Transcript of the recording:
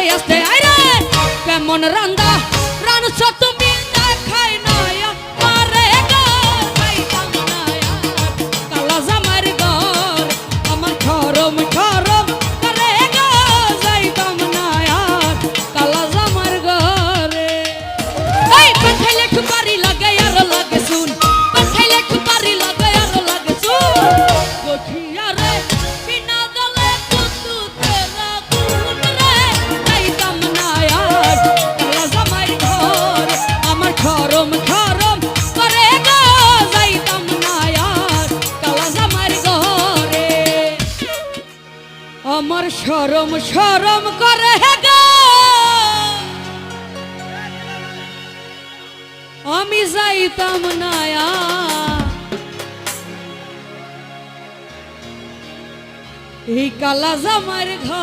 আস্তে আইরে কেমন রান্দা রানুছ তুমি দেখাই নাই আমারে গো যাইতাম না আর কালা জামার ঘর আমার খরম খরম করে গো যাইতাম না আর কালা জামার ঘরে এই পাঠাইলে খুপারি লাগে আর লাগে শুন পাঠাইলে খুপারি লাগে আর লাগে শুন গঠিয়া রে বিনা দলে কুতু তেরা কুন রে যাইতাম না আর কালা জামার ঘর আমার খরম খরম করে গো যাইতাম না আর কালা জামার ঘরে আমার শরম শরম করে গো আমি যাইতাম না এই কালা জামার ঘর।